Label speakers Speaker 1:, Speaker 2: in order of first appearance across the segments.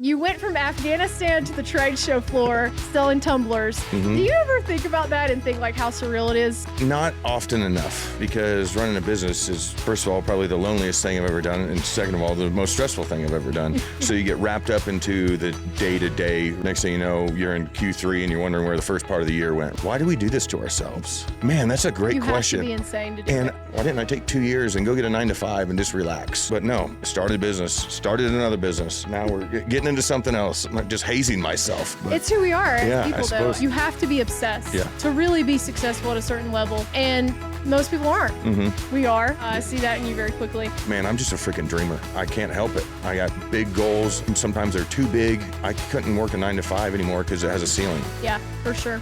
Speaker 1: You went from Afghanistan to the trade show floor selling tumblers. Do you ever think about that and think like how surreal it is?
Speaker 2: Not often enough, because running a business is, first of all, probably the loneliest thing I've ever done, and second of all, the most stressful thing I've ever done. So you get wrapped up into the day-to-day. Next thing you know, you're in Q3 and you're wondering where the first part of the year went. Why do we do this to ourselves? Man, that's a great question.
Speaker 1: You have to be insane to do
Speaker 2: And
Speaker 1: it.
Speaker 2: why didn't I take 2 years and go get a 9-to-5 and just relax? But no, started a business, started another business. Now we're getting into something else. I'm not just hazing myself. But
Speaker 1: It's who we are as people, though.
Speaker 2: suppose.
Speaker 1: You have to be obsessed
Speaker 2: Yeah.
Speaker 1: to really be successful at a certain level. And most people aren't. We are. I see that in you very quickly.
Speaker 2: Man, I'm just a freaking dreamer. I can't help it. I got big goals. Sometimes they're too big. I couldn't work a 9-to-5 anymore because it has a ceiling.
Speaker 1: Yeah, for sure.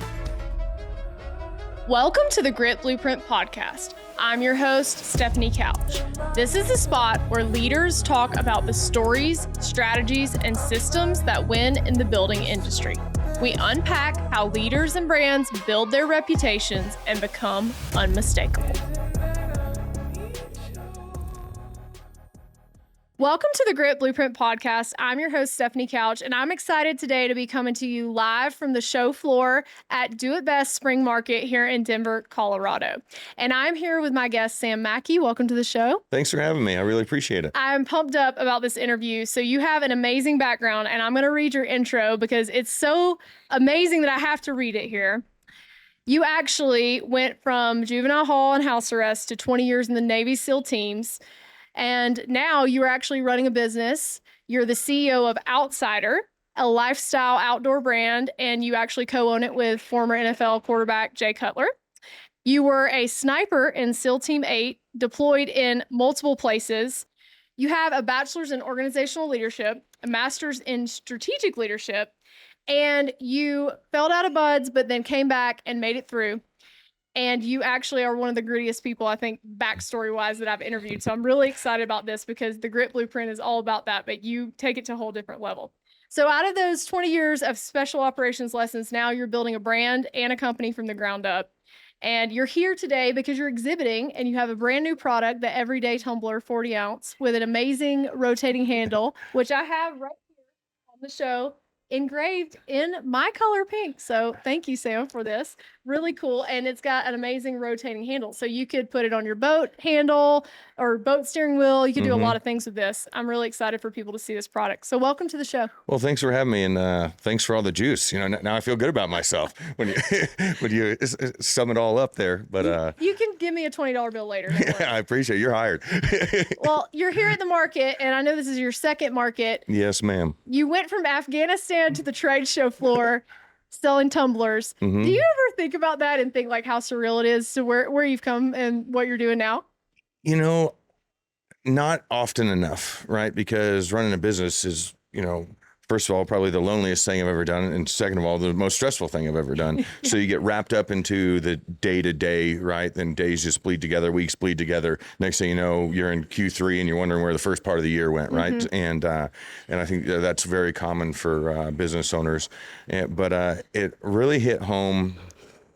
Speaker 1: Welcome to the Grit Blueprint Podcast. I'm your host, Stephanie Couch. This is the spot where leaders talk about the stories, strategies, and systems that win in the building industry. We unpack how leaders and brands build their reputations and become unmistakable. Welcome to the Grit Blueprint Podcast. I'm your host, Stephanie Couch, and I'm excited today to be coming to you live from the show floor at Do It Best Spring Market here in Denver, Colorado. And I'm here with my guest, Sam Mackey. Welcome to the show.
Speaker 2: Thanks for having me. I really appreciate it.
Speaker 1: I'm pumped up about this interview. So you have an amazing background, and I'm going to read your intro because it's so amazing that I have to read it here. You actually went from juvenile hall and house arrest to 20 years in the Navy SEAL teams. And now you are actually running a business. You're the CEO of Outsider, a lifestyle outdoor brand, and you actually co-own it with former NFL quarterback Jay Cutler. You were a sniper in SEAL Team 8, deployed in multiple places. You have a bachelor's in organizational leadership, a master's in strategic leadership, and you fell out of buds, but then came back and made it through. And you actually are one of the grittiest people, I think, backstory-wise, that I've interviewed. So I'm really excited about this because the Grit Blueprint is all about that, but you take it to a whole different level. So out of those 20 years of special operations lessons, now you're building a brand and a company from the ground up. And you're here today because you're exhibiting and you have a brand new product, the Everyday Tumbler 40 ounce with an amazing rotating handle, which I have right here on the show, engraved in my color pink. So thank you, Sam, for this. Really cool. And it's got an amazing rotating handle. So you could put it on your boat handle or boat steering wheel. You could do a lot of things with this. I'm really excited for people to see this product. So welcome to the show.
Speaker 2: Well, thanks for having me, and thanks for all the juice. You know, now I feel good about myself when you when you sum it all up there. But
Speaker 1: you can give me a $20 bill later. Don't worry.
Speaker 2: I appreciate it. You're hired.
Speaker 1: Well, you're here at the market, and I know this is your second market.
Speaker 2: Yes, ma'am.
Speaker 1: You went from Afghanistan to the trade show floor selling tumblers. Do you ever think about that and think like how surreal it is to where you've come and what you're doing now?
Speaker 2: You know, not often enough, right? Because running a business is, you know, first of all, probably the loneliest thing I've ever done, and second of all, the most stressful thing I've ever done. So you get wrapped up into the day-to-day, right? Then days just bleed together, weeks bleed together. Next thing you know, you're in Q3 and you're wondering where the first part of the year went, right? And I think that's very common for business owners. But it really hit home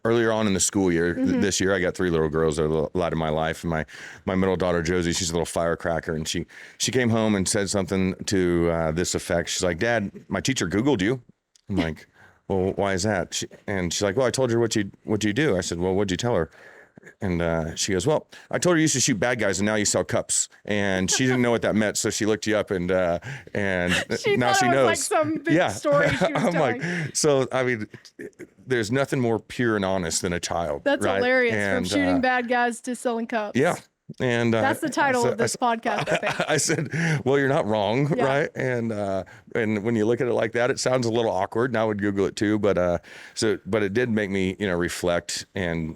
Speaker 2: earlier on in the school year. This year, I got 3 little girls that are a lot of my life. And my middle daughter, Josie, she's a little firecracker. And she came home and said something to this effect. She's like, "Dad, my teacher Googled you." I'm like, "Well, why is that?" And she's like, "Well, I told her what you do." I said, "Well, what'd you tell her?" And she goes, "Well, I told her you used to shoot bad guys and now you sell cups." And she didn't know what that meant. So she looked you up and now she knows.
Speaker 1: Like some big story she was
Speaker 2: I'm
Speaker 1: telling.
Speaker 2: like, so, I mean, there's nothing more pure and honest than a child.
Speaker 1: That's
Speaker 2: right?
Speaker 1: hilarious.
Speaker 2: And,
Speaker 1: from shooting bad guys to selling cups.
Speaker 2: Yeah. And
Speaker 1: that's the title of this podcast, I think.
Speaker 2: I said, "Well, you're not wrong,"
Speaker 1: Yeah.
Speaker 2: right? And when you look at it like that, it sounds a little awkward. And I would Google it too, but it did make me, reflect. And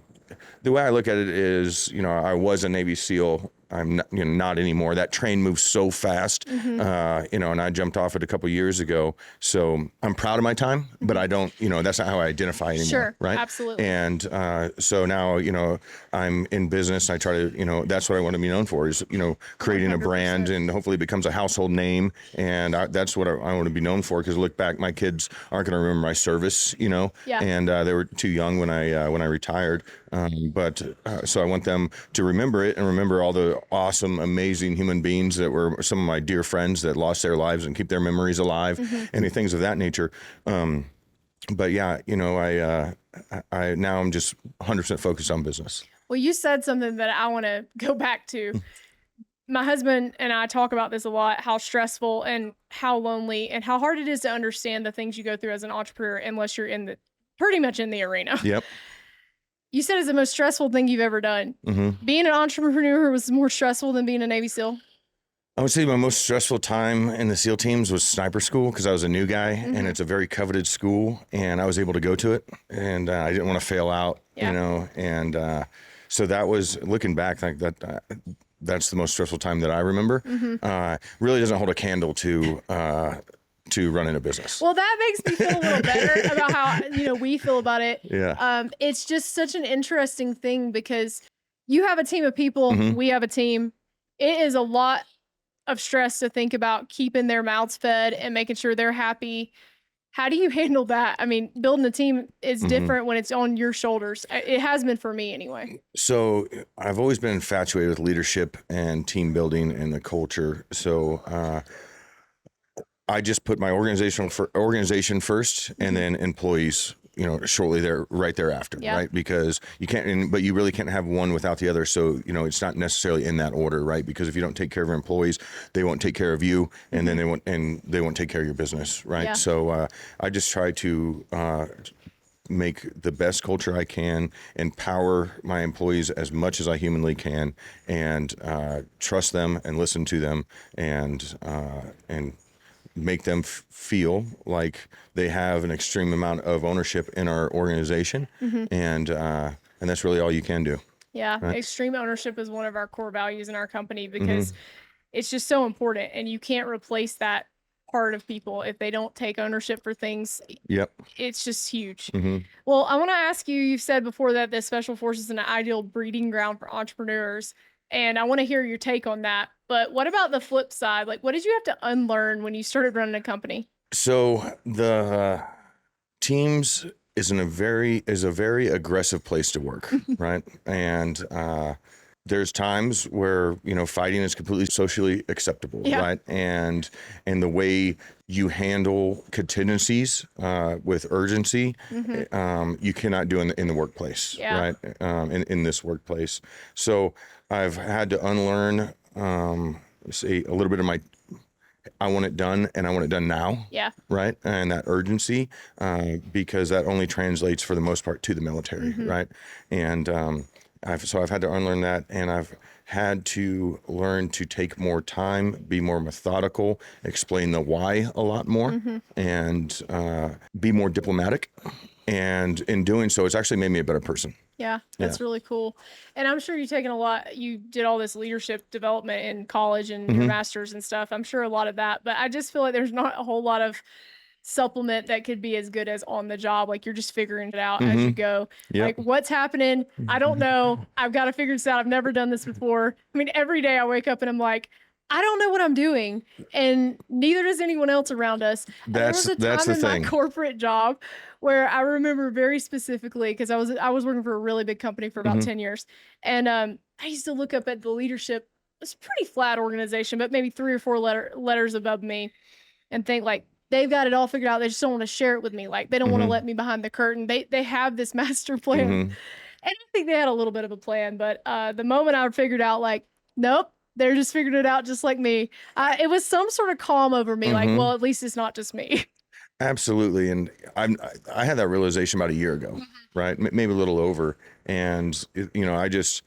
Speaker 2: the way I look at it is, I was a Navy SEAL. I'm not, not anymore. That train moves so fast, and I jumped off it a couple years ago. So I'm proud of my time, but I don't, that's not how I identify anymore.
Speaker 1: Sure,
Speaker 2: right?
Speaker 1: Absolutely.
Speaker 2: And so now, I'm in business. I try to, that's what I want to be known for is, creating 100%. A brand, and hopefully it becomes a household name. And that's what I want to be known for. Because look back, my kids aren't going to remember my service, Yeah. And they were too young when I retired. So I want them to remember it and remember all the awesome, amazing human beings that were some of my dear friends that lost their lives and keep their memories alive, and things of that nature. But yeah, I now I'm just 100% focused on business.
Speaker 1: Well, you said something that I want to go back to. My husband and I talk about this a lot, how stressful and how lonely and how hard it is to understand the things you go through as an entrepreneur unless you're pretty much in the arena.
Speaker 2: Yep.
Speaker 1: You said it's the most stressful thing you've ever done. Being an entrepreneur was more stressful than being a Navy SEAL.
Speaker 2: I would say my most stressful time in the SEAL teams was sniper school, because I was a new guy, and it's a very coveted school, and I was able to go to it, and I didn't want to fail out, and so that was, looking back, like that. That's the most stressful time that I remember. Really doesn't hold a candle to running a business.
Speaker 1: Well, that makes me feel a little better about how we feel about it.
Speaker 2: Yeah.
Speaker 1: It's just such an interesting thing because you have a team of people, we have a team. It is a lot of stress to think about keeping their mouths fed and making sure they're happy. How do you handle that? I mean, building a team is different when it's on your shoulders. It has been for me anyway.
Speaker 2: So I've always been infatuated with leadership and team building and the culture. So I just put my organization first, and then employees, shortly right thereafter, right? Because you can't, but you really can't have one without the other. So, it's not necessarily in that order, right? Because if you don't take care of your employees, they won't take care of you, and then they won't take care of your business, right?
Speaker 1: Yeah.
Speaker 2: So I just try to make the best culture I can, empower my employees as much as I humanly can, and trust them and listen to them, and make them feel like they have an extreme amount of ownership in our organization, and that's really all you can do.
Speaker 1: Yeah, right? Extreme ownership is one of our core values in our company because it's just so important, and you can't replace that part of people if they don't take ownership for things.
Speaker 2: Yep,
Speaker 1: it's just huge. Well, I want to ask you. You've said before that the Special Forces is an ideal breeding ground for entrepreneurs. And I want to hear your take on that. But what about the flip side? Like, what did you have to unlearn when you started running a company?
Speaker 2: So the teams is a very aggressive place to work, right? And there's times where fighting is completely socially acceptable, right? And the way you handle contingencies with urgency, you cannot do in the workplace, right? In this workplace, so I've had to unlearn, say, a little bit of my, I want it done and I want it done now.
Speaker 1: Yeah.
Speaker 2: Right. And that urgency, because that only translates for the most part to the military. Right. And I've had to unlearn that, and I've had to learn to take more time, be more methodical, explain the why a lot more, and be more diplomatic. And in doing so, it's actually made me a better person.
Speaker 1: Yeah, that's really cool. And I'm sure you did all this leadership development in college and your master's and stuff. I'm sure a lot of that, but I just feel like there's not a whole lot of supplement that could be as good as on the job. Like, you're just figuring it out as you go. Like, what's happening? I don't know. I've got to figure this out. I've never done this before. I mean, every day I wake up and I'm like, I don't know what I'm doing, and neither does anyone else around us.
Speaker 2: That's the thing.
Speaker 1: My corporate job where I remember very specifically, because I was working for a really big company for about 10 years, and I used to look up at the leadership. It's a pretty flat organization, but maybe 3 or 4 letters above me, and think like, they've got it all figured out. They just don't want to share it with me. Like, they don't want to let me behind the curtain. They have this master plan, and I think they had a little bit of a plan, but the moment I figured out, like, nope. They're just figuring it out just like me. It was some sort of calm over me. Like, well, at least it's not just me.
Speaker 2: Absolutely. And I had that realization about a year ago, right? Maybe a little over. And, I just,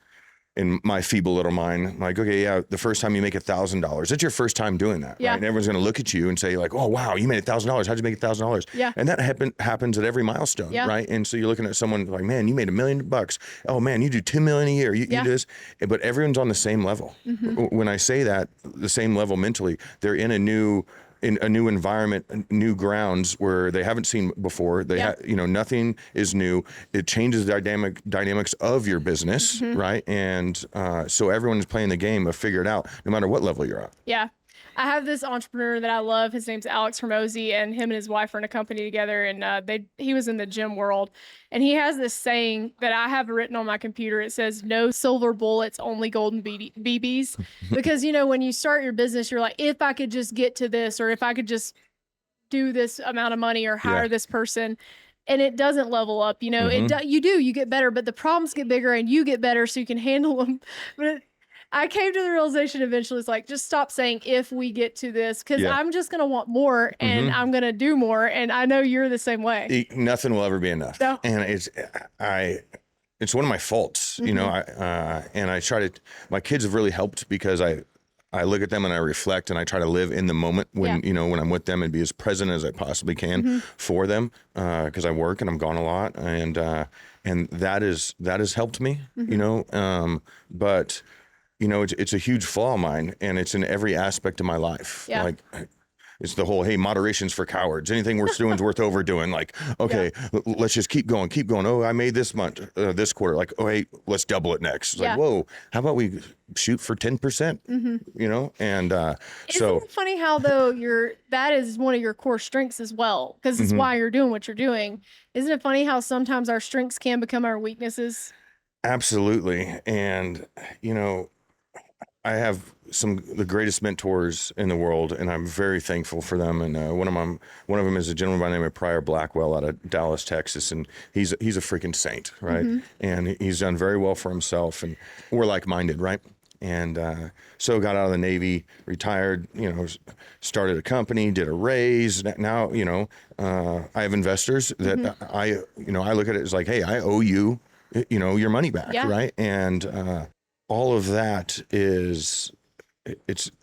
Speaker 2: in my feeble little mind, I'm like, okay, yeah, the first time you make $1,000, it's your first time doing that, right? And everyone's going to look at you and say like, oh, wow, you made $1,000. How'd you make $1,000? Yeah. And that happens at every milestone, right? And so you're looking at someone like, man, you made $1 million. Oh man, you do 2 million a year. You do this, but everyone's on the same level. When I say that, the same level mentally, they're in a new environment, new grounds where they haven't seen before. They nothing is new. It changes the dynamics of your business, right? And so everyone's playing the game of figure it out, no matter what level you're at.
Speaker 1: Yeah. I have this entrepreneur that I love. His name's Alex Hermosi, and him and his wife are in a company together. And he was in the gym world, and he has this saying that I have written on my computer. It says, "No silver bullets, only golden BBs." Because when you start your business, you're like, if I could just get to this, or if I could just do this amount of money or hire this person. And it doesn't level up, you get better, but the problems get bigger and you get better so you can handle them. But I came to the realization eventually, it's like, just stop saying if we get to this, because I'm just going to want more and I'm going to do more. And I know you're the same way.
Speaker 2: Nothing will ever be enough. No. And it's one of my faults, and I try to, my kids have really helped because I look at them and I reflect and I try to live in the moment when, when I'm with them and be as present as I possibly can for them. Cause I work and I'm gone a lot and that has helped me, but it's a huge flaw of mine and it's in every aspect of my life. Yeah. Like it's the whole, hey, moderation's for cowards. Anything worth doing is worth overdoing. Like, okay, let's just keep going. Oh, I made this month, this quarter. Like, oh, hey, let's double it next. It's like, whoa, how about we shoot for 10%? And
Speaker 1: Isn't it funny how though that is one of your core strengths as well, because it's why you're doing what you're doing. Isn't it funny how sometimes our strengths can become our weaknesses?
Speaker 2: Absolutely. And, I have the greatest mentors in the world, and I'm very thankful for them. And one of them is a gentleman by the name of Pryor Blackwell out of Dallas, Texas, and he's a freaking saint, right? And he's done very well for himself, and we're like-minded, right? And so got out of the Navy, retired, started a company, did a raise. Now, I have investors that I look at it as like, hey, I owe you, your money back, right? And all of that it's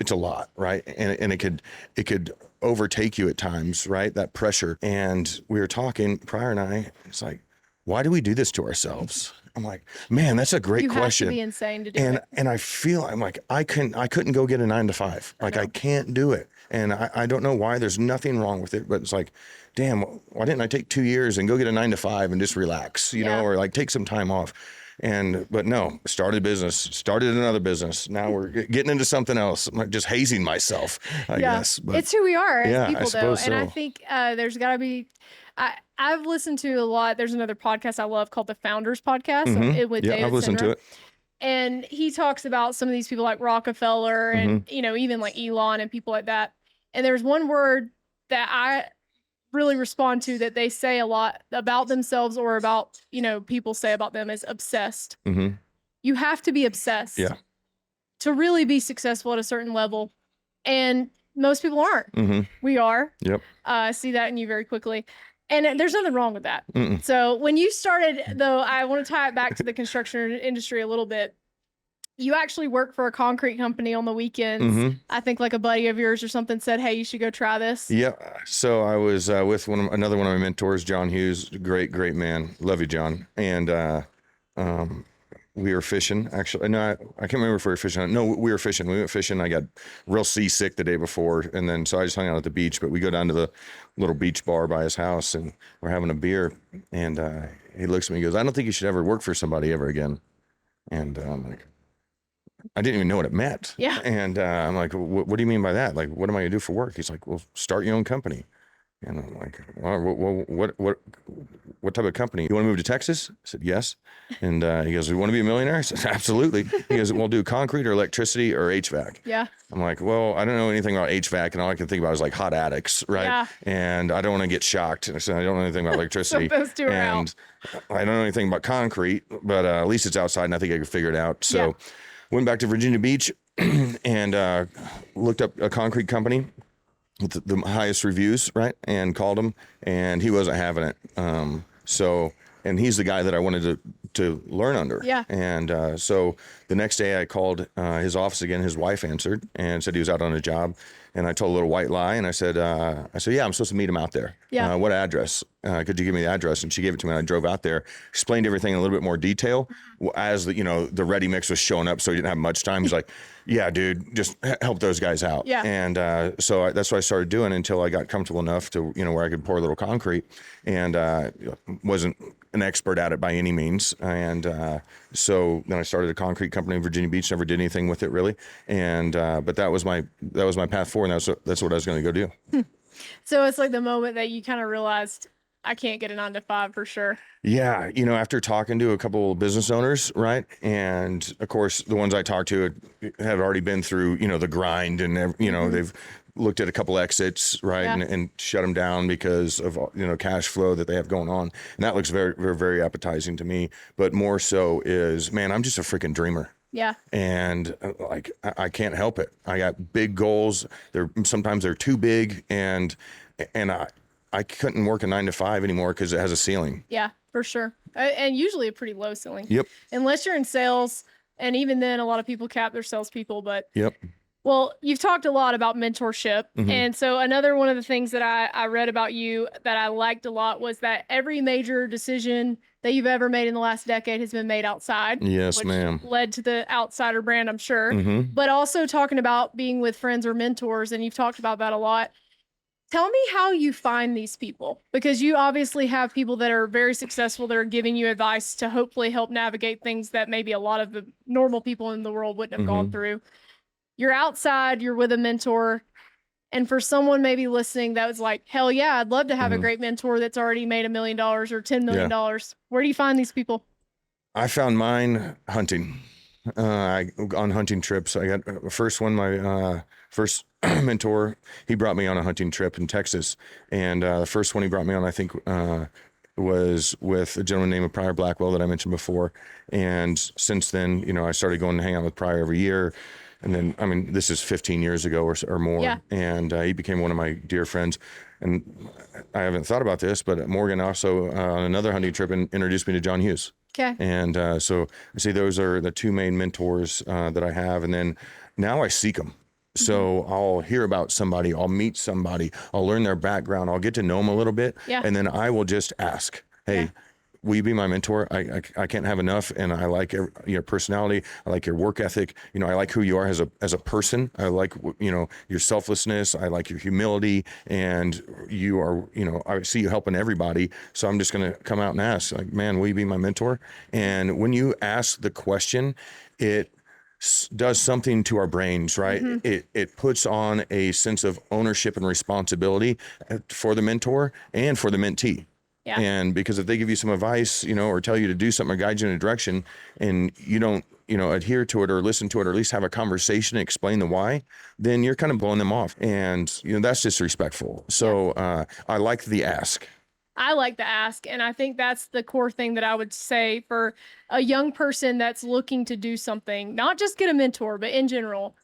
Speaker 2: a lot, right? And it could overtake you at times, right? That pressure. And we were talking, Pryor and I, it's like, why do we do this to ourselves? I'm like, man, that's a great question.
Speaker 1: You have to be insane to do it.
Speaker 2: And I feel, I'm like, I couldn't go get a 9-to-5. Like I can't do it. And I don't know why. There's nothing wrong with it, but it's like, damn, why didn't I take 2 years and go get a 9-to-5 and just relax, or like take some time off? But no, started another business. Now we're getting into something else. I'm like just hazing myself, I guess. But
Speaker 1: it's who we are as people, though.
Speaker 2: So.
Speaker 1: And I think there's got to be. I've listened to a lot. There's another podcast I love called the Founders Podcast with David
Speaker 2: I've listened to it.
Speaker 1: And he talks about some of these people like Rockefeller and even like Elon and people like that. And there's one word that I really respond to that they say a lot about themselves or about people say about them is obsessed. You have to be obsessed to really be successful at a certain level, and most people aren't. We are. I see that in you very quickly, and there's nothing wrong with that. So when you started, though, I want to tie it back to the construction industry a little bit. You actually work for a concrete company on the weekends. I think like a buddy of yours or something said, hey, you should go try this. Yeah.
Speaker 2: So I was with another one of my mentors, John Hughes, great man. Love you, John. And we were fishing, actually. No, I can't remember if we were fishing. No, we were fishing. We went fishing. I got real seasick the day before. And then so I just hung out at the beach. But we go down to the little beach bar by his house and we're having a beer. And he looks at me and goes, I don't think you should ever work for somebody ever again. And I'm like, I didn't even know what it meant. Yeah. And I'm like, what do you mean by that? Like, what am I gonna do for work? He's like, well, start your own company. And I'm like, well, what type of company? You want to move to Texas? I said, yes. And he goes, you want to be a millionaire? I said, absolutely. He goes, we'll do concrete or electricity or HVAC. Yeah. I'm like, well, I don't know anything about HVAC, and all I can think about is like hot attics, right? Yeah. And I don't want to get shocked. And I said, I don't know anything about electricity. So those two are out. I don't know anything about concrete, but at least it's outside, and I think I can figure it out. So went back to Virginia Beach and looked up a concrete company with the highest reviews, right? And called him, and he wasn't having it. And he's the guy that I wanted to learn under. Yeah. And so the next day I called his office again. His wife answered and said he was out on a job. And I told a little white lie, and I said, yeah, I'm supposed to meet him out there. Yeah. What address? Could you give me the address? And she gave it to me, and I drove out there, explained everything in a little bit more detail. As the ready mix was showing up, so he didn't have much time. He's like, yeah, dude, just help those guys out. Yeah. And so that's what I started doing until I got comfortable enough to, where I could pour a little concrete, and wasn't an expert at it by any means. And so then I started a concrete company in Virginia Beach, never did anything with it really. And but that was my path forward. and that's what I was going to go do.
Speaker 1: So it's like the moment that you kind of realized I can't get a 9 to 5 for sure.
Speaker 2: Yeah, after talking to a couple of business owners, right? And of course, the ones I talked to have already been through, the grind, and they've looked at a couple exits, right,
Speaker 1: Yeah.
Speaker 2: and shut them down because of cash flow that they have going on, and that looks very, very, very appetizing to me. But more so is, man, I'm just a freaking dreamer.
Speaker 1: Yeah.
Speaker 2: And like I can't help it. I got big goals. Sometimes they're too big, and I couldn't work a 9 to 5 anymore because it has a ceiling.
Speaker 1: Yeah, for sure. And usually a pretty low ceiling.
Speaker 2: Yep.
Speaker 1: Unless you're in sales, and even then, a lot of people cap their salespeople. But
Speaker 2: Yep.
Speaker 1: well, you've talked a lot about mentorship. And so another one of the things that I read about you that I liked a lot was that every major decision that you've ever made in the last decade has been made outside.
Speaker 2: Yes,
Speaker 1: which
Speaker 2: ma'am.
Speaker 1: led to the outsider brand, I'm sure. But also talking about being with friends or mentors, and you've talked about that a lot. Tell me how you find these people, because you obviously have people that are very successful that are giving you advice to hopefully help navigate things that maybe a lot of the normal people in the world wouldn't have gone through. You're outside, you're with a mentor. And for someone maybe listening that was like, hell yeah, I'd love to have a great mentor that's already made $1 million or $10 million. Where do you find these people?
Speaker 2: I found mine hunting. On hunting trips. I got first one, my first mentor, he brought me on a hunting trip in Texas. And the first one he brought me on, I think, was with a gentleman named Pryor Blackwell that I mentioned before. And since then, I started going to hang out with Pryor every year. And then, I mean, this is 15 years ago or more.
Speaker 1: Yeah.
Speaker 2: And he became one of my dear friends. And I haven't thought about this, but Morgan also, on another hunting trip, introduced me to John Hughes.
Speaker 1: Okay.
Speaker 2: And so I say those are the two main mentors that I have. And then now I seek them. So I'll hear about somebody, I'll meet somebody, I'll learn their background, I'll get to know them a little bit.
Speaker 1: Yeah.
Speaker 2: And then I will just ask, hey, will you be my mentor? I can't have enough. And I like your personality. I like your work ethic. I like who you are as a person. I like, your selflessness. I like your humility, and you are, I see you helping everybody. So I'm just going to come out and ask, like, man, will you be my mentor? And when you ask the question, it does something to our brains, right? It puts on a sense of ownership and responsibility for the mentor and for the mentee.
Speaker 1: Yeah.
Speaker 2: And because if they give you some advice, or tell you to do something or guide you in a direction, and you don't, adhere to it or listen to it, or at least have a conversation and explain the why, then you're kind of blowing them off. And, that's disrespectful. So I like the ask.
Speaker 1: I like the ask. And I think that's the core thing that I would say for a young person that's looking to do something, not just get a mentor, but in general,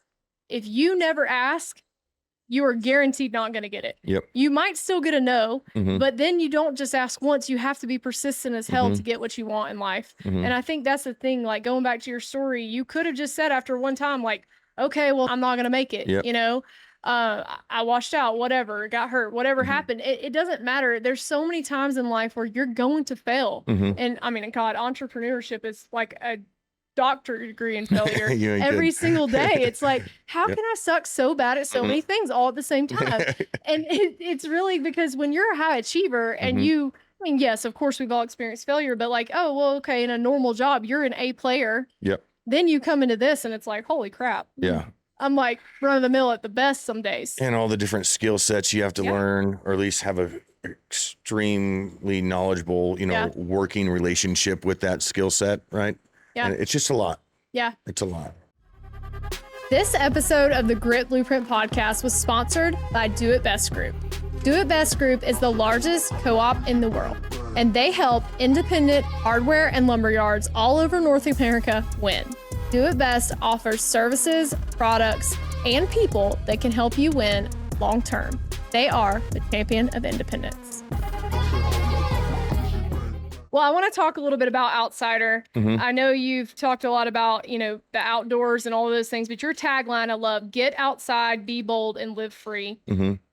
Speaker 1: if you never ask, you are guaranteed not going to get it.
Speaker 2: Yep.
Speaker 1: You might still get a no, but then you don't just ask once. You have to be persistent as hell to get what you want in life. And I think that's the thing, like going back to your story, you could have just said after one time, like, okay, well, I'm not going to make it.
Speaker 2: Yep.
Speaker 1: I washed out, whatever, got hurt, whatever happened. It doesn't matter. There's so many times in life where you're going to fail. And I mean, God, entrepreneurship is like a doctorate degree in failure every single day. It's like, how can I suck so bad at so many things all at the same time? And it's really because when you're a high achiever and I mean, yes, of course we've all experienced failure, but like, oh, well, okay, in a normal job, you're an A player.
Speaker 2: Yep.
Speaker 1: Then you come into this and it's like, holy crap.
Speaker 2: Yeah.
Speaker 1: I'm like run of the mill at the best some days.
Speaker 2: And all the different skill sets you have to learn, or at least have a extremely knowledgeable, working relationship with that skill set, right?
Speaker 1: Yeah.
Speaker 2: And it's just a lot.
Speaker 1: Yeah.
Speaker 2: It's a lot.
Speaker 1: This episode of the Grit Blueprint podcast was sponsored by Do It Best Group. Do It Best Group is the largest co-op in the world, and they help independent hardware and lumber yards all over North America win. Do It Best offers services, products, and people that can help you win long term. They are the champion of independence. Well, I want to talk a little bit about Outsider. I know you've talked a lot about, the outdoors and all of those things, but your tagline I love, get outside, be bold, and live free.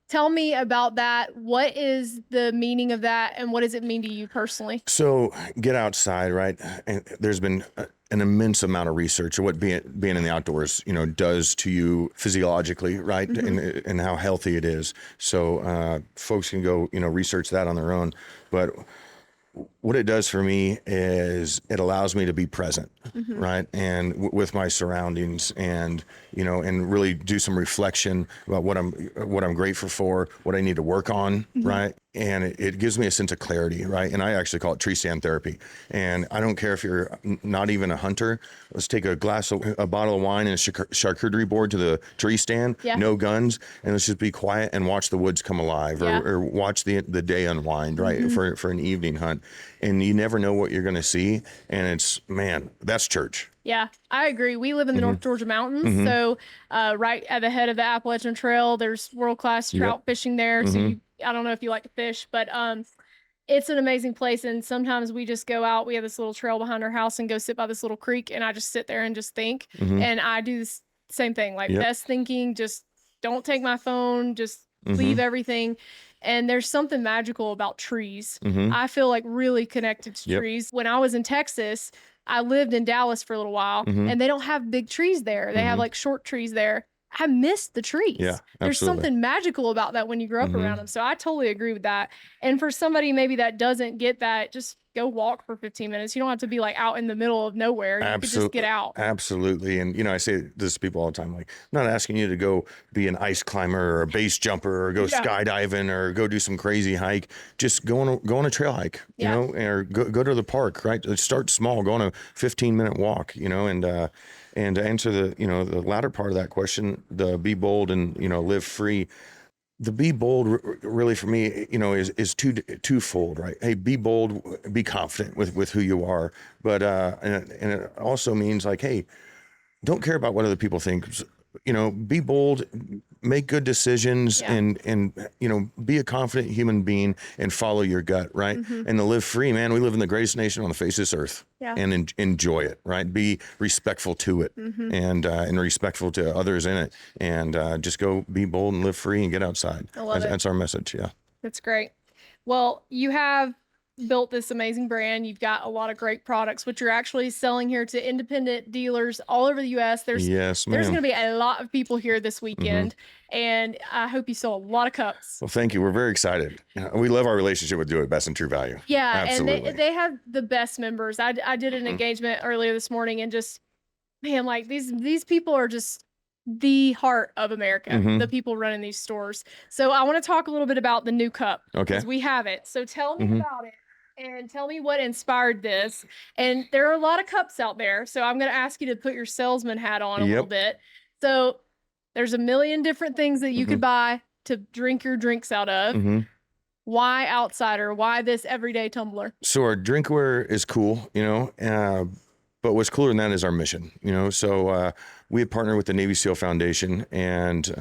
Speaker 1: Tell me about that. What is the meaning of that, and what does it mean to you personally?
Speaker 2: So get outside, right? And there's been an immense amount of research of what being in the outdoors, does to you physiologically, right? And how healthy it is. So folks can go, research that on their own. But what it does for me is it allows me to be present, right? And with my surroundings, and, you know, and really do some reflection about what I'm grateful for, what I need to work on, right? And it gives me a sense of clarity, right? And I actually call it tree stand therapy. And I don't care if you're not even a hunter. Let's take a bottle of wine and a charcuterie board to the tree stand, no guns, and let's just be quiet and watch the woods come alive, or watch the day unwind, right? For an evening hunt. And you never know what you're going to see. And it's, man, that's church.
Speaker 1: Yeah, I agree. We live in the North Georgia mountains. So right at the head of the Appalachian Trail, there's world-class trout fishing there. So I don't know if you like to fish, but it's an amazing place. And sometimes we just go out. We have this little trail behind our house and go sit by this little creek. And I just sit there and just think. And I do the same thing, like best thinking, just don't take my phone, just leave everything. And there's something magical about trees. I feel like really connected to trees. When I was in Texas, I lived in Dallas for a little while, and they don't have big trees there. They have like short trees there. I miss the trees.
Speaker 2: Yeah,
Speaker 1: there's something magical about that when you grow up around them. So I totally agree with that. And for somebody maybe that doesn't get that, just go walk for 15 minutes. You don't have to be like out in the middle of nowhere. You could just get out. Absolutely.
Speaker 2: And, you know, I say this to people all the time, like, I'm not asking you to go be an ice climber or a base jumper or go skydiving or go do some crazy hike. Just go on a trail hike, you know, or go to the park, right? Start small, go on a 15-minute walk, you know, and to answer the latter part of that question, the be bold and, you know, live free. The be bold really for me, you know, is twofold, right? Hey, be bold, be confident with who you are. But, and it also means like, hey, don't care about what other people think. You know, be bold, make good decisions, and you know, be a confident human being and follow your gut, right? And to live free, man. We live in the greatest nation on the face of this earth, and enjoy it, right? Be respectful to it, and respectful to others in it, and just go be bold and live free and get outside.
Speaker 1: I love it.
Speaker 2: That's our message. Yeah,
Speaker 1: that's great. Well, you have built this amazing brand. You've got a lot of great products, which you're actually selling here to independent dealers all over the U.S. There's going to be a lot of people here this weekend, and I hope you sell a lot of cups.
Speaker 2: Well, thank you. We're very excited. We love our relationship with Do It Best and True Value.
Speaker 1: Yeah,
Speaker 2: absolutely.
Speaker 1: And they have the best members. I did an engagement earlier this morning, and just, man, like these people are just the heart of America, the people running these stores. So I want to talk a little bit about the new cup.
Speaker 2: Okay.
Speaker 1: Because we have it. So tell me about it. And tell me what inspired this. And there are a lot of cups out there. So I'm going to ask you to put your salesman hat on a little bit. So there's a million different things that you could buy to drink your drinks out of. Why Outsider? Why this everyday tumbler?
Speaker 2: So our drinkware is cool, you know, but what's cooler than that is our mission, you know. So we have partnered with the Navy SEAL Foundation and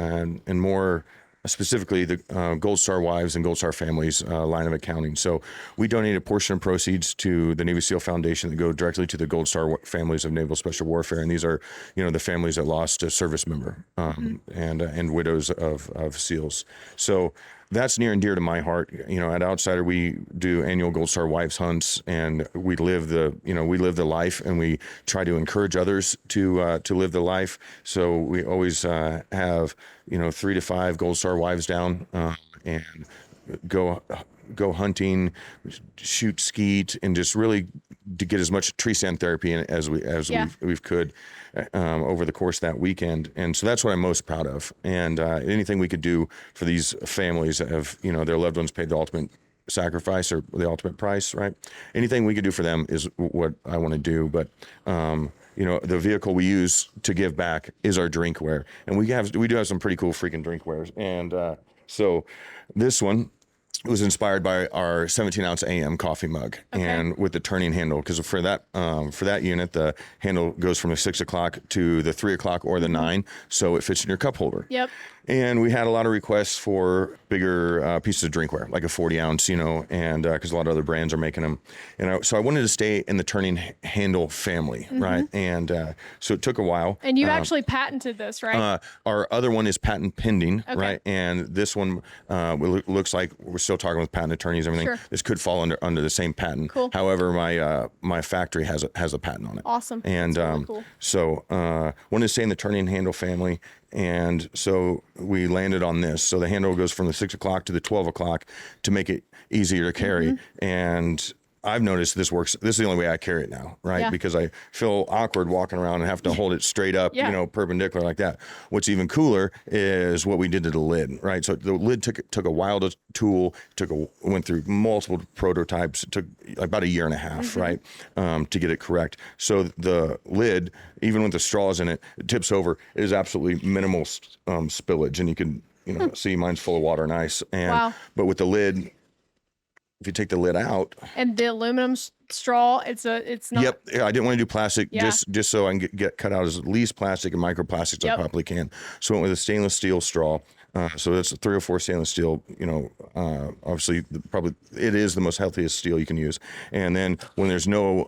Speaker 2: more specifically the Gold Star Wives and Gold Star Families line of accounting. So we donate a portion of proceeds to the Navy SEAL Foundation that go directly to the Gold Star families of Naval Special Warfare. And these are, you know, the families that lost a service member and widows of SEALs. So that's near and dear to my heart. You know, at Outsider, we do annual Gold Star Wives hunts, and we live the life, and we try to encourage others to live the life. So we always have, you know, 3 to 5 Gold Star Wives down and go hunting, shoot skeet, and just really to get as much tree stand therapy in as we've could over the course of that weekend. And so that's what I'm most proud of. And anything we could do for these families that have, you know, their loved ones paid the ultimate sacrifice or the ultimate price, right? Anything we could do for them is what I want to do. But you know, the vehicle we use to give back is our drinkware, and we do have some pretty cool freaking drinkwares. And so this one was inspired by our 17-ounce AM coffee mug, and with the turning handle, because for that unit, the handle goes from the 6 o'clock to the 3 o'clock or the 9, so it fits in your cup holder.
Speaker 1: Yep.
Speaker 2: And we had a lot of requests for bigger pieces of drinkware, like a 40-ounce, you know, and because a lot of other brands are making them. And so I wanted to stay in the turning handle family, right? And so it took a while.
Speaker 1: And you actually patented this, right?
Speaker 2: Our other one is patent pending, right? And this one looks like we're still talking with patent attorneys and everything. This could fall under the same patent.
Speaker 1: Cool.
Speaker 2: However, my factory has a patent on it.
Speaker 1: Awesome.
Speaker 2: And
Speaker 1: that's really cool.
Speaker 2: So wanted to stay in the turning handle family. And so we landed on this. So the handle goes from the 6 o'clock to the 12 o'clock to make it easier to carry. And I've noticed this works. This is the only way I carry it now, right?
Speaker 1: Yeah.
Speaker 2: Because I feel awkward walking around and have to hold it straight up,
Speaker 1: Yeah.
Speaker 2: you know, perpendicular like that. What's even cooler is what we did to the lid, right? So the lid took a wild tool, went through multiple prototypes. It took about a year and a half, right, to get it correct. So the lid, even with the straws in it, it tips over. It is absolutely minimal spillage, and you can, you know, see mine's full of water and ice. And
Speaker 1: Wow.
Speaker 2: but with the lid, if you take the lid out,
Speaker 1: And the aluminum straw, it's not.
Speaker 2: yep. Yeah, I didn't want to do plastic,
Speaker 1: Yeah.
Speaker 2: just so I can get cut out as least plastic and microplastics I possibly can. So I went with a stainless steel straw. So that's 304 stainless steel. You know, obviously, probably it is the most healthiest steel you can use. And then when there's no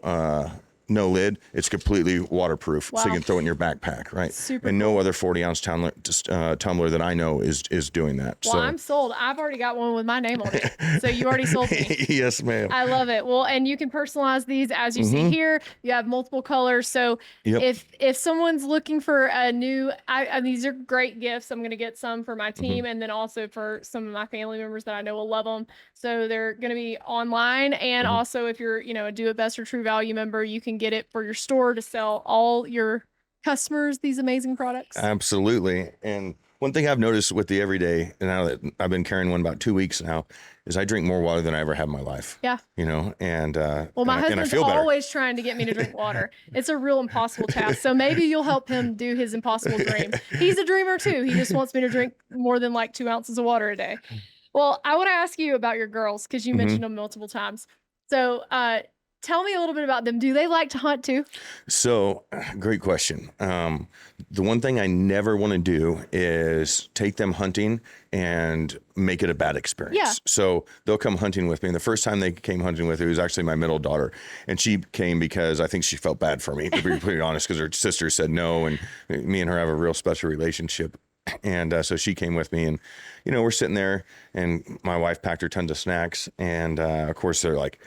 Speaker 2: lid, it's completely waterproof, so you can throw it in your backpack, right?
Speaker 1: Super
Speaker 2: and no other 40-ounce tumbler that I know is doing that.
Speaker 1: Well,
Speaker 2: so
Speaker 1: I'm sold. I've already got one with my name on it. So you already sold me.
Speaker 2: Yes, ma'am.
Speaker 1: I love it. Well, and you can personalize these as you see here. You have multiple colors. So if someone's looking for a new, these are great gifts. I'm going to get some for my team and then also for some of my family members that I know will love them. So they're going to be online. And also if you're, you know, a Do It Best or True Value member, you can get it for your store to sell all your customers these amazing products.
Speaker 2: Absolutely. And one thing I've noticed with the everyday, and now that I've been carrying one about 2 weeks now, is I drink more water than I ever have in my life.
Speaker 1: Yeah.
Speaker 2: You know, and
Speaker 1: well, my
Speaker 2: and I
Speaker 1: husband's
Speaker 2: feel better.
Speaker 1: always trying to get me to drink water. It's a real impossible task. So maybe you'll help him do his impossible dream. He's a dreamer too. He just wants me to drink more than like 2 ounces of water a day. Well, I want to ask you about your girls because you mentioned them multiple times. So, tell me a little bit about them. Do they like to hunt too?
Speaker 2: So, great question. The one thing I never want to do is take them hunting and make it a bad experience.
Speaker 1: Yeah.
Speaker 2: So they'll come hunting with me. And the first time they came hunting with me, it was actually my middle daughter. And she came because I think she felt bad for me, to be completely honest, because her sister said no. And me and her have a real special relationship. And so she came with me, and, you know, we're sitting there, and my wife packed her tons of snacks. And of course, they're like,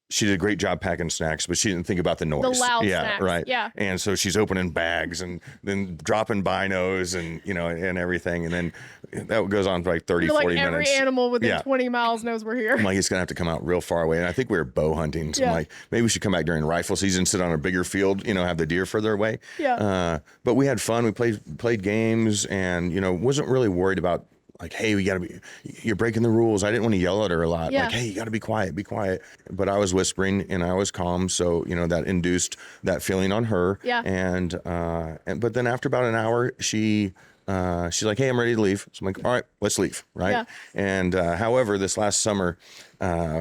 Speaker 2: she did a great job packing snacks, but she didn't think about the noise.
Speaker 1: The loud
Speaker 2: yeah,
Speaker 1: snacks.
Speaker 2: right.
Speaker 1: Yeah.
Speaker 2: And so she's opening bags and then dropping binos and, you know, and everything. And then that goes on for like 30,
Speaker 1: You're
Speaker 2: 40
Speaker 1: like
Speaker 2: minutes.
Speaker 1: every animal within 20 miles knows we're here.
Speaker 2: I'm like, it's going to have to come out real far away. And I think we were bow hunting. So I'm like, maybe we should come back during rifle season, sit on a bigger field, you know, have the deer further away.
Speaker 1: Yeah.
Speaker 2: But we had fun. We played games and, you know, wasn't really worried about, like, hey, you're breaking the rules. I didn't want to yell at her a lot.
Speaker 1: Yeah.
Speaker 2: Like, hey, you got to be quiet. But I was whispering and I was calm. So, you know, that induced that feeling on her.
Speaker 1: Yeah.
Speaker 2: But then after about an hour, she's like, hey, I'm ready to leave. So I'm like, all right, let's leave. Right.
Speaker 1: Yeah.
Speaker 2: And, however, this last summer,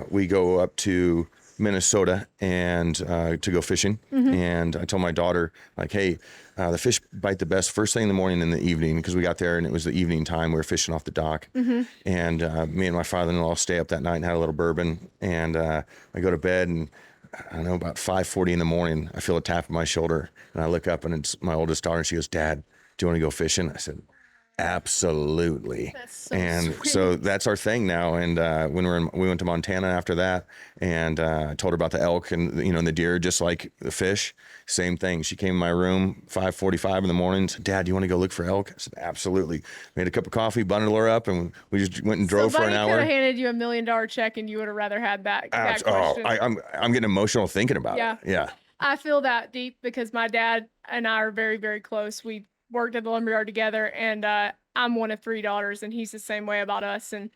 Speaker 2: we go up to Minnesota and to go fishing. And I told my daughter, like, hey, the fish bite the best first thing in the morning and in the evening, because we got there and it was the evening time. We were fishing off the dock. And me and my father-in-law stay up that night and had a little bourbon. And I go to bed, and I don't know, about 5:40 in the morning, I feel a tap on my shoulder. And I look up, and it's my oldest daughter. And she goes, Dad, do you want to go fishing? I said, absolutely.
Speaker 1: That's so
Speaker 2: and
Speaker 1: sweet.
Speaker 2: so that's our thing now. And when we went to Montana after that, and I told her about the elk and, you know, and the deer, just like the fish. Same thing. She came in my room 5:45 in the morning. Said, Dad, do you want to go look for elk? I said, absolutely. Made a cup of coffee, bundled her up, and we just went and drove for an hour.
Speaker 1: Somebody could have handed you $1 million check, and you would have rather had that question.
Speaker 2: I'm getting emotional thinking about it. Yeah.
Speaker 1: I feel that deep because my dad and I are very, very close. We worked at the lumberyard together, and I'm one of 3 daughters, and he's the same way about us. And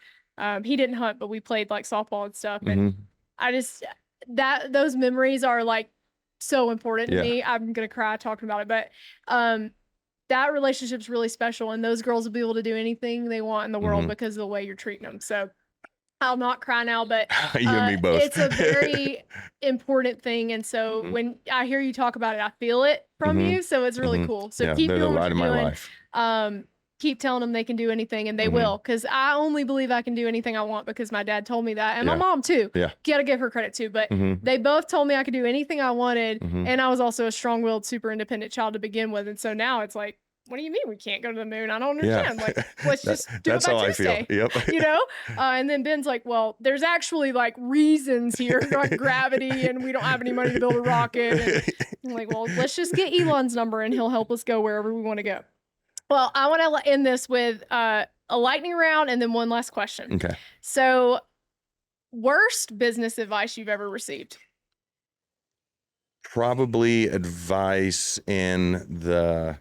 Speaker 1: he didn't hunt, but we played like softball and stuff. And I just, those memories are like so important to me. I'm going to cry talking about it, but that relationship's really special, and those girls will be able to do anything they want in the world because of the way you're treating them. So I'll not cry now, but
Speaker 2: you and me both.
Speaker 1: It's a very important thing. And so when I hear you talk about it, I feel it from you. So it's really cool. So keep
Speaker 2: they're
Speaker 1: doing
Speaker 2: the
Speaker 1: what
Speaker 2: light of
Speaker 1: you're
Speaker 2: my
Speaker 1: doing.
Speaker 2: life.
Speaker 1: Keep telling them they can do anything, and they will, because I only believe I can do anything I want because my dad told me that, and my mom too.
Speaker 2: Yeah.
Speaker 1: Gotta give her credit too, but they both told me I could do anything I wanted, and I was also a strong-willed, super independent child to begin with, and so now it's like, what do you mean we can't go to the moon? I don't understand. Like, let's just do
Speaker 2: that's
Speaker 1: it by
Speaker 2: how
Speaker 1: Tuesday.
Speaker 2: I feel. Yep.
Speaker 1: You know? And then Ben's like, well, there's actually like reasons here, like gravity, and we don't have any money to build a rocket. And I'm like, well, let's just get Elon's number and he'll help us go wherever we want to go. Well, I want to end this with a lightning round and then one last question.
Speaker 2: Okay.
Speaker 1: So Worst business advice you've ever received?
Speaker 2: Probably advice in the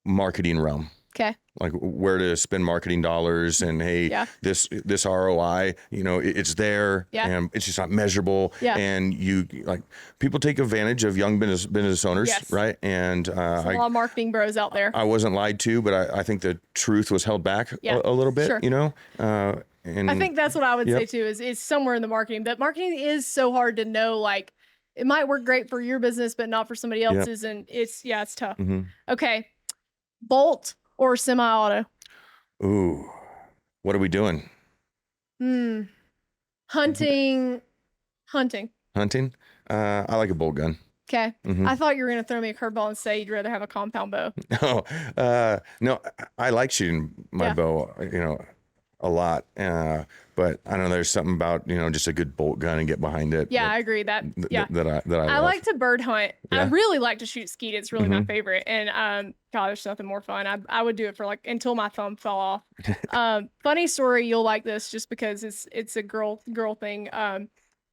Speaker 2: marketing realm,
Speaker 1: Okay.
Speaker 2: like where to spend marketing dollars, and hey,
Speaker 1: Yeah.
Speaker 2: this ROI, it's there,
Speaker 1: Yeah.
Speaker 2: and it's just not measurable.
Speaker 1: Yeah.
Speaker 2: And people take advantage of young business owners,
Speaker 1: Yes.
Speaker 2: right? And
Speaker 1: There's a lot of marketing bros out there.
Speaker 2: I wasn't lied to, but I think the truth was held back
Speaker 1: Yeah.
Speaker 2: a little bit,
Speaker 1: Sure.
Speaker 2: And
Speaker 1: I think that's what I would
Speaker 2: Yep.
Speaker 1: say too, is it's somewhere in the marketing. But marketing is so hard to know. Like, it might work great for your business, but not for somebody else's. And it's tough.
Speaker 2: Mhm.
Speaker 1: Okay. Bolt or semi-auto?
Speaker 2: Ooh, what are we doing?
Speaker 1: Hunting.
Speaker 2: Hunting? I like a bolt gun.
Speaker 1: Okay.
Speaker 2: Mhm.
Speaker 1: I thought you were going to throw me a curveball and say you'd rather have a compound bow.
Speaker 2: No, I like shooting my
Speaker 1: Yeah.
Speaker 2: bow, a lot. But I don't know, there's something about, just a good bolt gun and get behind it.
Speaker 1: Yeah, I agree that. Yeah.
Speaker 2: That I
Speaker 1: I
Speaker 2: love.
Speaker 1: like to bird hunt. I
Speaker 2: Yeah.
Speaker 1: really like to shoot skeet. It's really my
Speaker 2: Mhm.
Speaker 1: favorite. And God, there's nothing more fun. I would do it for like until my thumb fell off. Funny story, you'll like this just because it's a girl thing.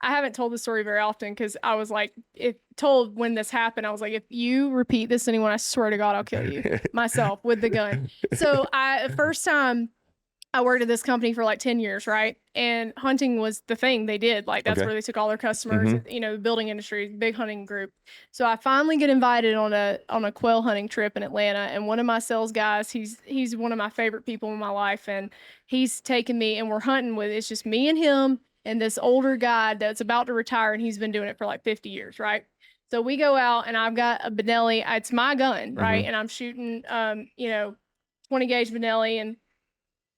Speaker 1: I haven't told this story very often because I was like, if told when this happened, I was like, if you repeat this to anyone, I swear to God, I'll kill you myself with the gun. So the first time I worked at this company for like 10 years, right? And hunting was the thing they did. Like, that's
Speaker 2: Okay.
Speaker 1: where they took all their customers,
Speaker 2: Mhm.
Speaker 1: the building industry, big hunting group. So I finally get invited on a quail hunting trip in Atlanta. And one of my sales guys, he's one of my favorite people in my life. And he's taken me, and we're hunting it's just me and him and this older guy that's about to retire. And he's been doing it for like 50 years, right? So we go out, and I've got a Benelli. It's my gun, right?
Speaker 2: Mhm.
Speaker 1: And I'm shooting, 20 gauge Benelli, and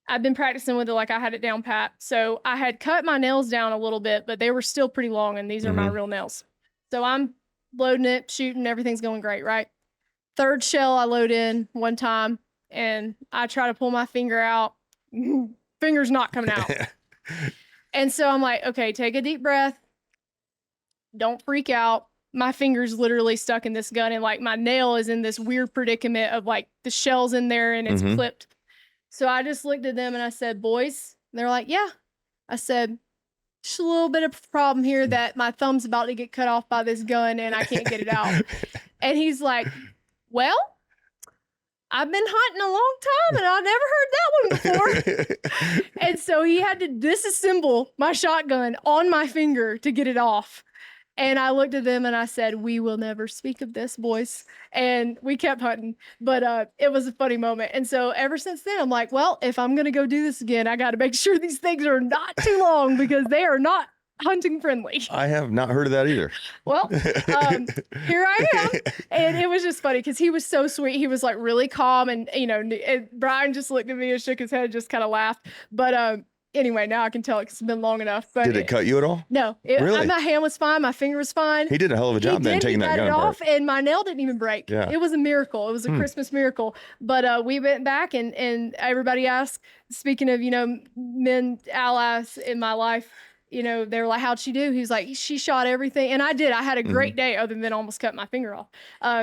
Speaker 1: I've been practicing with it like I had it down pat. So I had cut my nails down a little bit, but they were still pretty long, and these are my
Speaker 2: Mhm.
Speaker 1: real nails. So I'm loading it, shooting, everything's going great, right? Third shell I load in one time, and I try to pull my finger out. Finger's not coming out. And so I'm like, okay, take a deep breath. Don't freak out. My finger's literally stuck in this gun, and like my nail is in this weird predicament of like the shell's in there and it's
Speaker 2: Mhm.
Speaker 1: clipped. So I just looked at them and I said, boys, and they're like, yeah. I said, just a little bit of a problem here that my thumb's about to get cut off by this gun and I can't get it out. And he's like, well, I've been hunting a long time and I never heard that one before. And so he had to disassemble my shotgun on my finger to get it off. And I looked at them and I said, we will never speak of this, boys. And we kept hunting, but it was a funny moment. And so ever since then, I'm like, well, if I'm going to go do this again, I got to make sure these things are not too long because they are not hunting friendly.
Speaker 2: I have not heard of that either.
Speaker 1: Well, here I am. And it was just funny because he was so sweet. He was like really calm. And, and Brian just looked at me and shook his head, just kind of laughed. But anyway, now I can tell it's been long enough. But
Speaker 2: Did it cut you at all?
Speaker 1: No.
Speaker 2: Really?
Speaker 1: My hand was fine. My finger was fine.
Speaker 2: He did a hell of a job then taking that gun apart.
Speaker 1: And my nail didn't even break.
Speaker 2: Yeah.
Speaker 1: It was a miracle. It was a Christmas miracle. But we went back and everybody asked, speaking of, men allies in my life, they were like, how'd she do? He's like, she shot everything. And I did. I had a great day other than almost cut my finger off.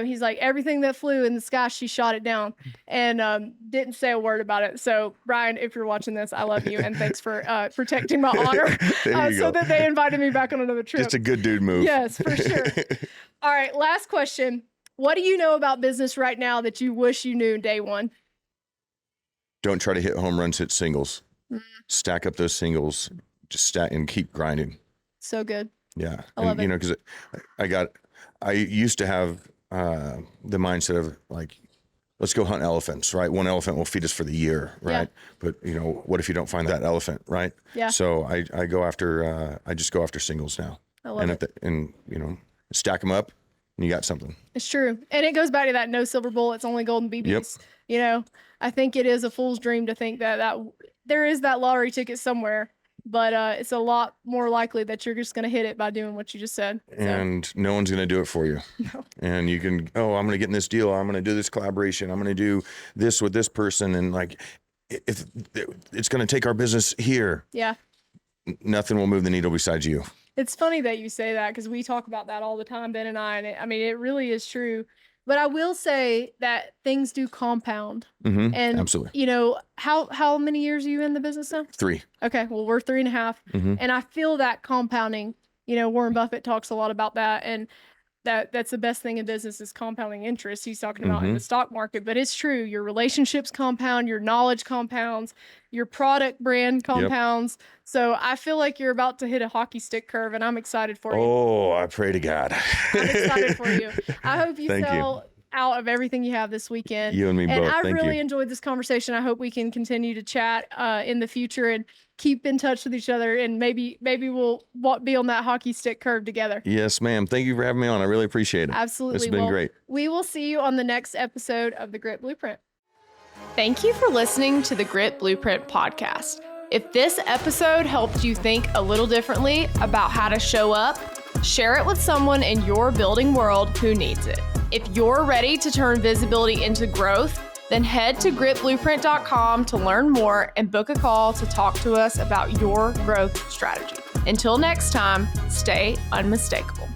Speaker 1: He's like, everything that flew in the sky, she shot it down and didn't say a word about it. So, Brian, if you're watching this, I love you. And thanks for protecting my honor so that they invited me back on another trip.
Speaker 2: Just a good dude move.
Speaker 1: Yes, for sure. All right, last question. What do you know about business right now that you wish you knew day one?
Speaker 2: Don't try to hit home runs, hit singles. Stack up those singles. Just stack and keep grinding.
Speaker 1: So good.
Speaker 2: Yeah.
Speaker 1: I love it.
Speaker 2: Because I used to have the mindset of like, let's go hunt elephants, right? One elephant will feed us for the year, right?
Speaker 1: Yeah.
Speaker 2: But what if you don't find that elephant, right?
Speaker 1: Yeah.
Speaker 2: So I just go after singles now.
Speaker 1: I love it.
Speaker 2: And stack them up and you got something.
Speaker 1: It's true. And it goes back to that no silver bullets, only golden BBs.
Speaker 2: Yep.
Speaker 1: I think it is a fool's dream to think that there is that lottery ticket somewhere. But it's a lot more likely that you're just going to hit it by doing what you just said.
Speaker 2: And no one's going to do it for you.
Speaker 1: No.
Speaker 2: And you can, I'm going to get in this deal. I'm going to do this collaboration. I'm going to do this with this person. And like, if it's going to take our business here,
Speaker 1: Yeah.
Speaker 2: nothing will move the needle besides you.
Speaker 1: It's funny that you say that because we talk about that all the time, Ben and I. And it really is true. But I will say that things do compound.
Speaker 2: Mm-hmm.
Speaker 1: And,
Speaker 2: Absolutely.
Speaker 1: you know, how many years are you in the business now?
Speaker 2: 3.
Speaker 1: Okay. Well, we're 3.5.
Speaker 2: Mm-hmm.
Speaker 1: And I feel that compounding. You know, Warren Buffett talks a lot about that. And that's the best thing in business is compounding interest. He's talking about in the stock market, but it's true. Your relationships compound, your knowledge compounds, your product brand compounds. Yep. So I feel like you're about to hit a hockey stick curve, and I'm excited for you.
Speaker 2: Oh, I pray to God.
Speaker 1: I'm excited for you. I hope you
Speaker 2: Thank
Speaker 1: sell out of everything you have this weekend.
Speaker 2: You and me both.
Speaker 1: And I
Speaker 2: Thank
Speaker 1: really
Speaker 2: you.
Speaker 1: enjoyed this conversation. I hope we can continue to chat in the future and keep in touch with each other, and maybe we'll be on that hockey stick curve together.
Speaker 2: Yes, ma'am. Thank you for having me on. I really appreciate it.
Speaker 1: Absolutely.
Speaker 2: It's been great.
Speaker 1: We will see you on the next episode of the Grit Blueprint. Thank you for listening to the Grit Blueprint podcast. If this episode helped you think a little differently about how to show up, share it with someone in your building world who needs it. If you're ready to turn visibility into growth, then head to gritblueprint.com to learn more and book a call to talk to us about your growth strategy. Until next time, stay unmistakable.